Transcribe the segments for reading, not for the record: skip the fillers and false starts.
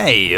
Hey,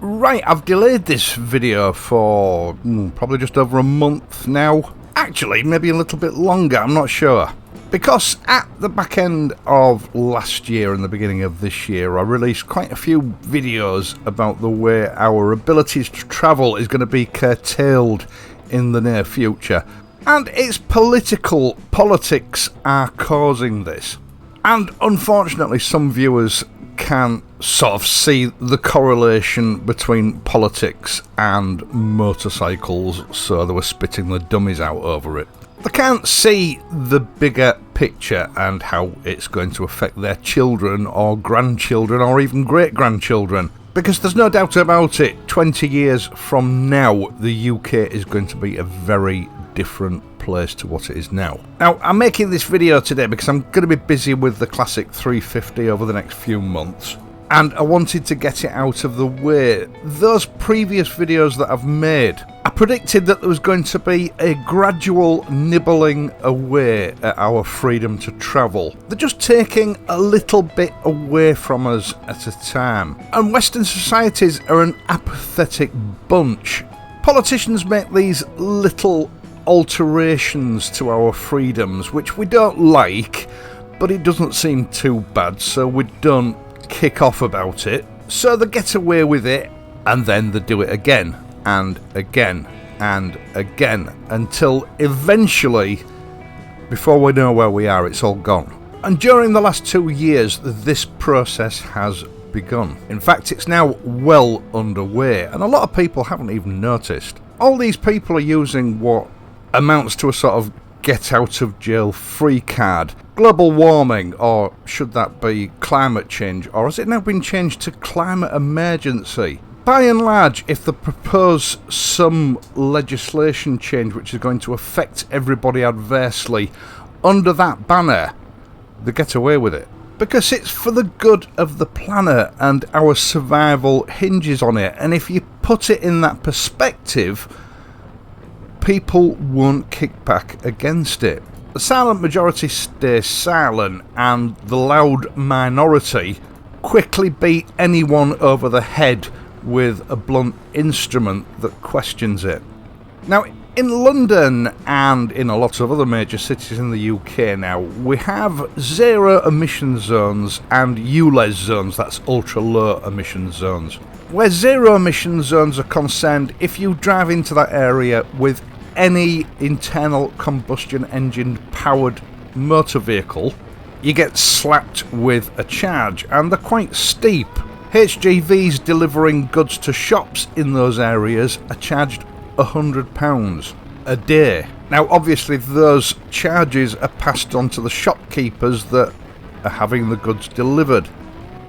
right, I've delayed this video for probably just over a month now. Actually, maybe a little bit longer, I'm not sure. Because at the back end of last year and the beginning of this year, I released quite a few videos about the way our abilities to travel is going to be curtailed in the near future. And it's politics are causing this. And unfortunately, some viewers can sort of see the correlation between politics and motorcycles, so they were spitting the dummies out over it. They can't see the bigger picture and how it's going to affect their children or grandchildren or even great-grandchildren. Because there's no doubt about it, 20 years from now, the UK is going to be a very different place to what it is now. Now, I'm making this video today because I'm going to be busy with the Classic 350 over the next few months. And I wanted to get it out of the way. Those previous videos that I've made, I predicted that there was going to be a gradual nibbling away at our freedom to travel. They're just taking a little bit away from us at a time. And Western societies are an apathetic bunch. Politicians make these little alterations to our freedoms, which we don't like, but it doesn't seem too bad, so we don't kick off about it. So they get away with it, and then they do it again and again and again until eventually, before we know where we are, it's all gone. And during the last 2 years, this process has begun. In fact, it's now well underway, and a lot of people haven't even noticed. All these people are using what amounts to a sort of get out of jail free card. Global warming, or should that be climate change, or has it now been changed to climate emergency? By and large, if they propose some legislation change which is going to affect everybody adversely under that banner, they get away with it. Because it's for the good of the planet and our survival hinges on it, and if you put it in that perspective, people won't kick back against it. The silent majority stay silent, and the loud minority quickly beat anyone over the head with a blunt instrument that questions it. Now, in London and in a lot of other major cities in the UK now, we have zero emission zones and ULEZ zones, that's ultra low emission zones. Where zero emission zones are concerned, if you drive into that area with any internal combustion engine powered motor vehicle, you get slapped with a charge, and they're quite steep. HGVs delivering goods to shops in those areas are charged £100 a day. Now obviously those charges are passed on to the shopkeepers that are having the goods delivered,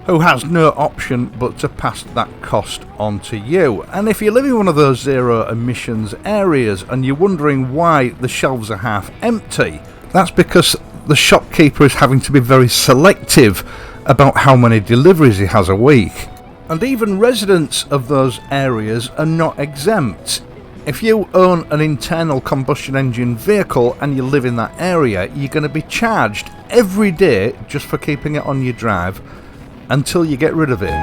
who has no option but to pass that cost on to you. And if you live in one of those zero emissions areas and you're wondering why the shelves are half empty, that's because the shopkeeper is having to be very selective about how many deliveries he has a week. And even residents of those areas are not exempt. If you own an internal combustion engine vehicle and you live in that area, you're going to be charged every day just for keeping it on your drive until you get rid of it.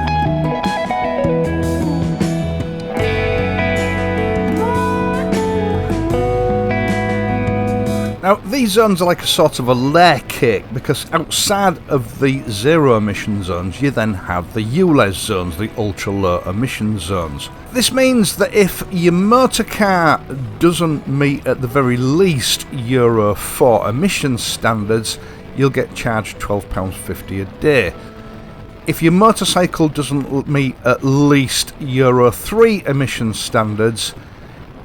Now, these zones are like a sort of a layer cake, because outside of the zero emission zones, you then have the ULEZ zones, the ultra low emission zones. This means that if your motor car doesn't meet at the very least Euro 4 emission standards, you'll get charged £12.50 a day. If your motorcycle doesn't meet at least Euro 3 emission standards,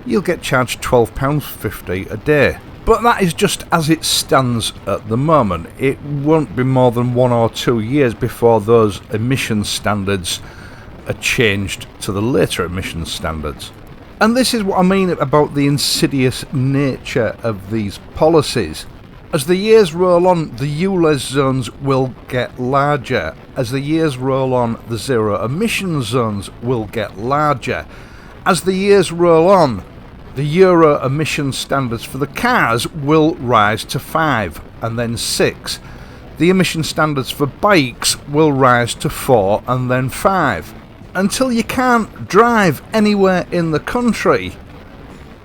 you'll get charged £12.50 a day. But that is just as it stands at the moment. It won't be more than 1 or 2 years before those emission standards are changed to the later emission standards. And this is what I mean about the insidious nature of these policies. As the years roll on, the ULEZ zones will get larger. As the years roll on, the zero emission zones will get larger. As the years roll on, the Euro emission standards for the cars will rise to 5 and then 6. The emission standards for bikes will rise to 4 and then 5. until you can't drive anywhere in the country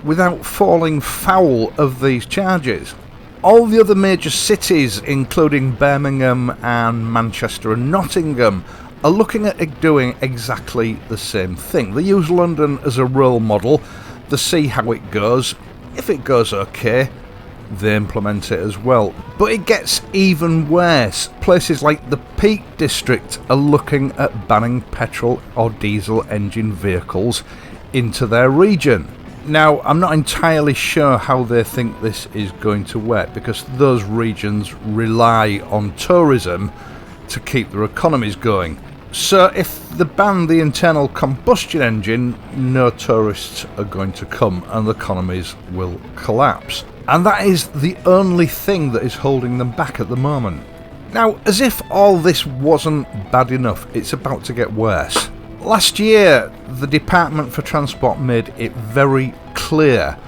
without falling foul of these charges. All the other major cities, including Birmingham and Manchester and Nottingham, are looking at doing exactly the same thing. They use London as a role model. They see how it goes. If it goes okay, they implement it as well. But it gets even worse. Places like the Peak District are looking at banning petrol or diesel engine vehicles into their region. Now, I'm not entirely sure how they think this is going to work, because those regions rely on tourism to keep their economies going. So if they ban the internal combustion engine, no tourists are going to come and the economies will collapse. And that is the only thing that is holding them back at the moment. Now, as if all this wasn't bad enough, it's about to get worse. Last year, the Department for Transport made it very clear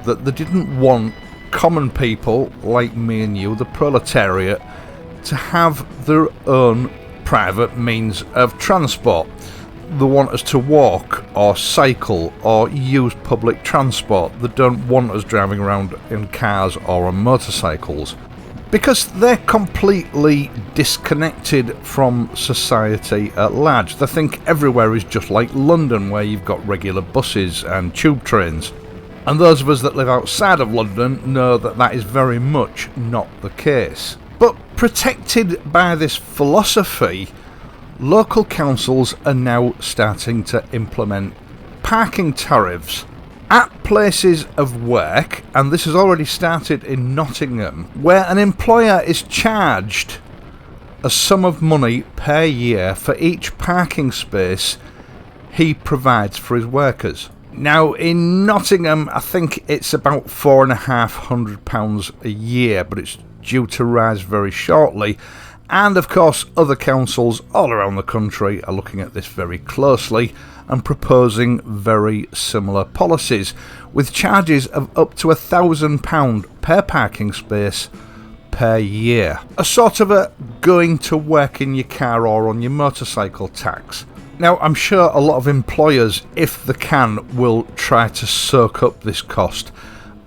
that they didn't want common people like me and you, the proletariat, to have their own private means of transport. They want us to walk or cycle or use public transport. They don't want us driving around in cars or on motorcycles, because they're completely disconnected from society at large. They think everywhere is just like London, where you've got regular buses and tube trains. And those of us that live outside of London know that that is very much not the case. But protected by this philosophy, local councils are now starting to implement parking tariffs at places of work, and this has already started in Nottingham, where an employer is charged a sum of money per year for each parking space he provides for his workers. Now, in Nottingham, I think it's about £450 a year, but it's due to rise very shortly. And of course, other councils all around the country are looking at this very closely and proposing very similar policies, with charges of up to £1,000 per parking space per year. A sort of a going to work in your car or on your motorcycle tax. Now, I'm sure a lot of employers, if they can, will try to soak up this cost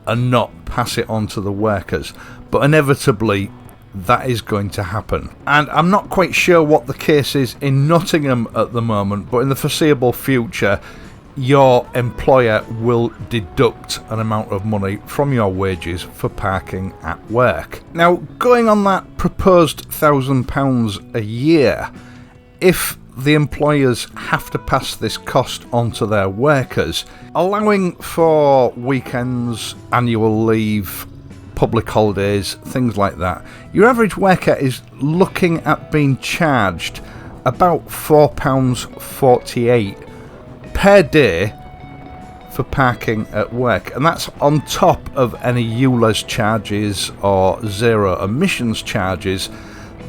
and not pass it on to the workers, but inevitably that is going to happen. And I'm not quite sure what the case is in Nottingham at the moment, but in the foreseeable future, your employer will deduct an amount of money from your wages for parking at work. Now, going on that proposed £1,000 a year, if the employers have to pass this cost on to their workers, allowing for weekends, annual leave, public holidays, things like that, your average worker is looking at being charged about £4.48 per day for parking at work, and that's on top of any ULEZ charges or zero emissions charges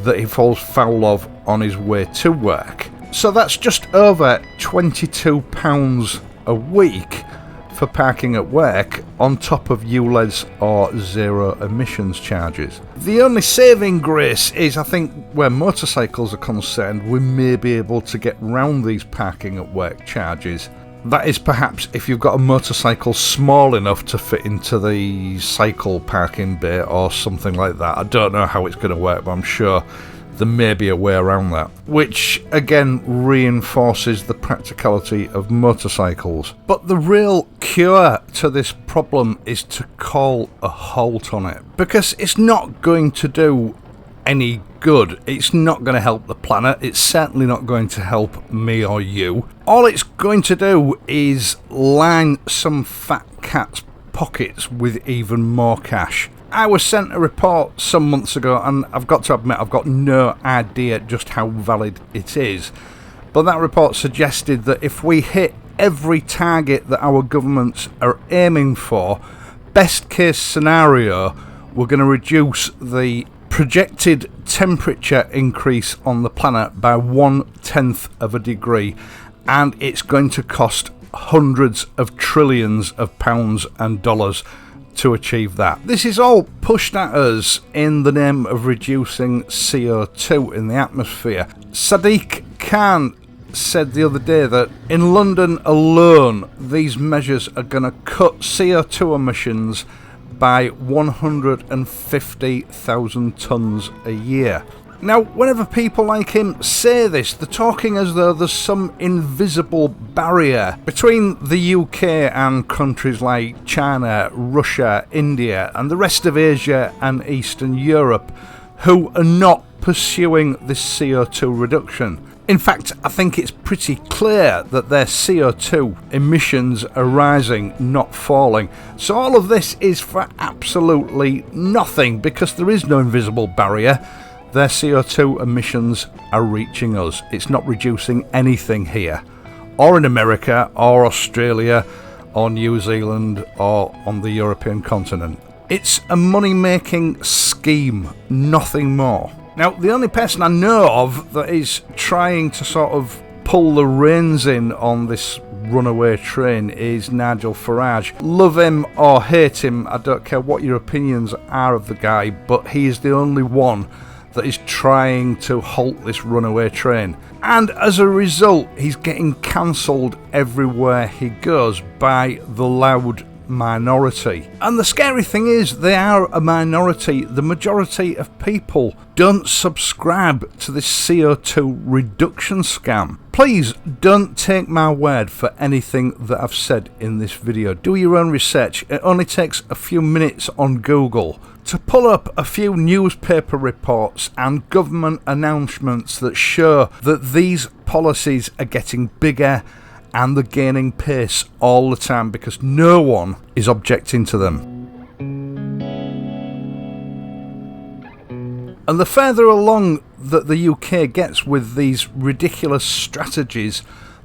that he falls foul of on his way to work. So that's just over £22 a week for parking at work, on top of ULEZ or zero emissions charges. The only saving grace is, I think, where motorcycles are concerned, we may be able to get round these parking at work charges. That is perhaps if you've got a motorcycle small enough to fit into the cycle parking bay or something like that. I don't know how it's going to work, but I'm sure there may be a way around that, which again reinforces the practicality of motorcycles. But the real cure to this problem is to call a halt on it, because it's not going to do any good. It's not going to help the planet. It's certainly not going to help me or you. All it's going to do is line some fat cat's pockets with even more cash. I was sent a report some months ago, and I've got to admit I've got no idea just how valid it is, but that report suggested that if we hit every target that our governments are aiming for, best case scenario, we're going to reduce the projected temperature increase on the planet by 1/10 of a degree, and it's going to cost hundreds of trillions of pounds and dollars to achieve that. This is all pushed at us in the name of reducing CO2 in the atmosphere. Sadiq Khan said the other day that in London alone, these measures are going to cut CO2 emissions by 150,000 tonnes a year. Now, whenever people like him say this, they're talking as though there's some invisible barrier between the UK and countries like China, Russia, India, and the rest of Asia and Eastern Europe who are not pursuing this CO2 reduction. In fact, I think it's pretty clear that their CO2 emissions are rising, not falling. So all of this is for absolutely nothing because there is no invisible barrier. Their CO2 emissions are reaching us. It's not reducing anything here, or in America, or Australia, or New Zealand, or on the European continent. It's a money-making scheme, nothing more. Now, the only person I know of that is trying to sort of pull the reins in on this runaway train is Nigel Farage. Love him or hate him, I don't care what your opinions are of the guy, but he is the only one that is trying to halt this runaway train. And as a result, he's getting cancelled everywhere he goes by the loud minority. And the scary thing is, they are a minority. The majority of people don't subscribe to this CO2 reduction scam. Please don't take my word for anything that I've said in this video. Do your own research. It only takes a few minutes on Google to pull up a few newspaper reports and government announcements that show that these policies are getting bigger and they're gaining pace all the time because no one is objecting to them. And the further along that the UK gets with these ridiculous strategies,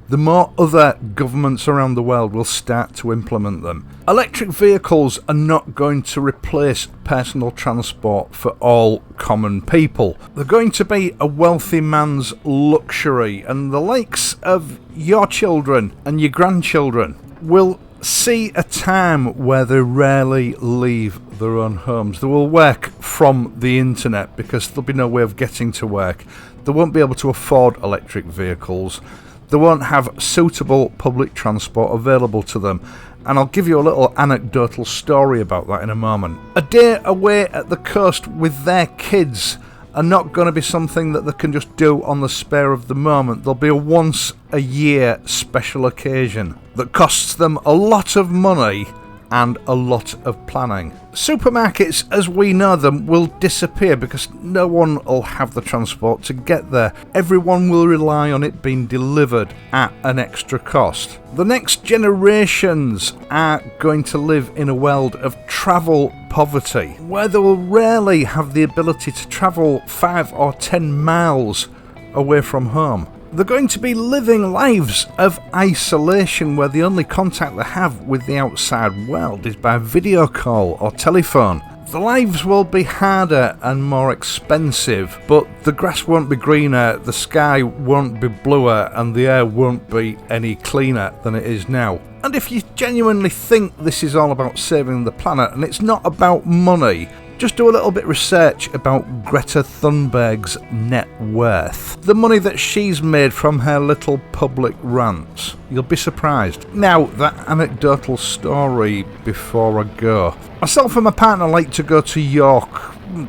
the more other governments around the world will start to implement them. Electric vehicles are not going to replace personal transport for all common people. They're going to be a wealthy man's luxury, and the likes of your children and your grandchildren will see a time where they rarely leave their own homes. They will work from the internet because there'll be no way of getting to work. They won't be able to afford electric vehicles. They won't have suitable public transport available to them. And I'll give you a little anecdotal story about that in a moment. A day away at the coast with their kids are not going to be something that they can just do on the spare of the moment. There'll be a once a year special occasion that costs them a lot of money and a lot of planning. Supermarkets as we know them will disappear because no one will have the transport to get there. Everyone will rely on it being delivered at an extra cost. The next generations are going to live in a world of travel poverty, where they will rarely have the ability to travel 5 or 10 miles away from home. They're going to be living lives of isolation where the only contact they have with the outside world is by video call or telephone. The lives will be harder and more expensive, but the grass won't be greener, the sky won't be bluer, and the air won't be any cleaner than it is now. And if you genuinely think this is all about saving the planet and it's not about money, just do a little bit of research about Greta Thunberg's net worth. The money that she's made from her little public rants. You'll be surprised. Now, that anecdotal story before I go. Myself and my partner like to go to York,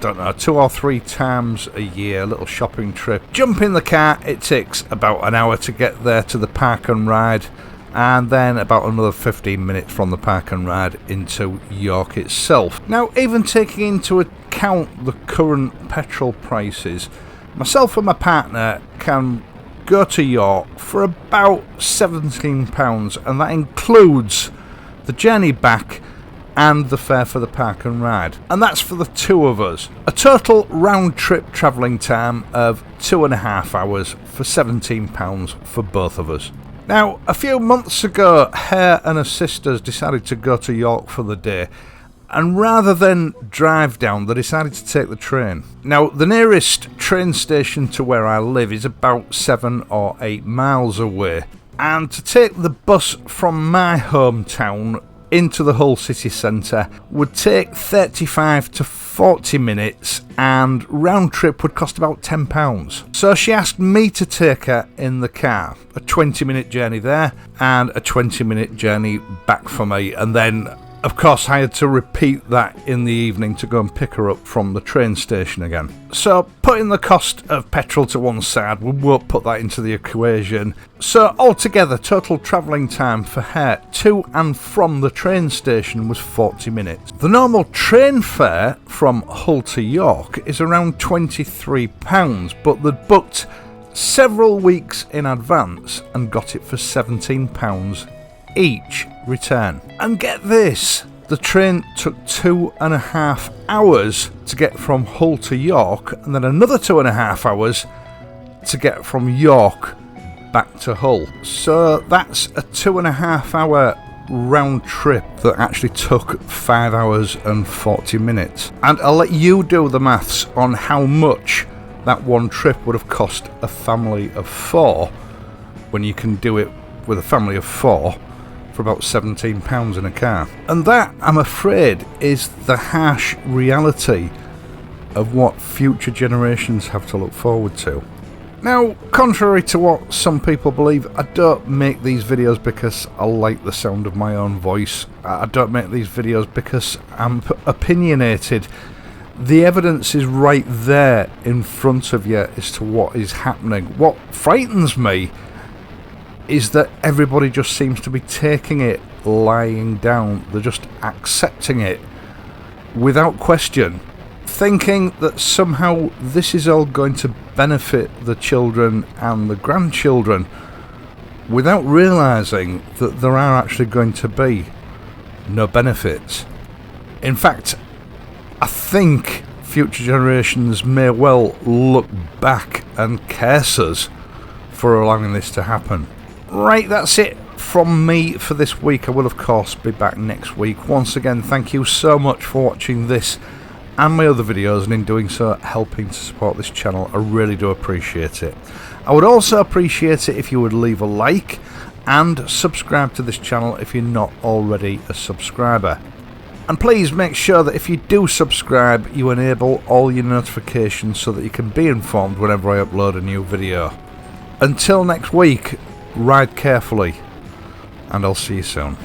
2 or 3 times a year, a little shopping trip. Jump in the car, it takes about an hour to get there to the park and ride, and then about another 15 minutes from the park and ride into York itself. Now, even taking into account the current petrol prices, myself and my partner can go to York for about £17, and that includes the journey back and the fare for the park and ride. And that's for the 2 of us. A total round trip travelling time of 2.5 hours for £17 for both of us. Now, a few months ago, her and her sisters decided to go to York for the day, and rather than drive down, they decided to take the train. Now, the nearest train station to where I live is about 7 or 8 miles away, and to take the bus from my hometown into the Hull city centre would take 35 to 40 minutes, and round trip would cost about £10. So she asked me to take her in the car, a 20-minute journey there and a 20-minute journey back for me, and then of course I had to repeat that in the evening to go and pick her up from the train station again. So putting the cost of petrol to one side, we won't put that into the equation. So altogether, total travelling time for her to and from the train station was 40 minutes. The normal train fare from Hull to York is around £23, but they'd booked several weeks in advance and got it for £17 each return. And get this, the train took 2.5 hours to get from Hull to York, and then another 2.5 hours to get from York back to Hull. So that's a 2.5 hour round trip that actually took 5 hours and 40 minutes. And I'll let you do the maths on how much that one trip would have cost a family of 4 when you can do it with a family of 4 for about £17 in a car. And that, I'm afraid, is the harsh reality of what future generations have to look forward to. Now, contrary to what some people believe, I don't make these videos because I like the sound of my own voice. I don't make these videos because I'm opinionated. The evidence is right there in front of you as to what is happening. What frightens me is that everybody just seems to be taking it lying down. They're just accepting it without question, thinking that somehow this is all going to benefit the children and the grandchildren, without realising that there are actually going to be no benefits. In fact, I think future generations may well look back and curse us for allowing this to happen. Right, that's it from me for this week. I will of course be back next week. Once again, thank you so much for watching this and my other videos, and in doing so helping to support this channel. I really do appreciate it. I would also appreciate it if you would leave a like and subscribe to this channel if you're not already a subscriber. And please make sure that if you do subscribe, you enable all your notifications so that you can be informed whenever I upload a new video. Until next week, ride carefully, and I'll see you soon.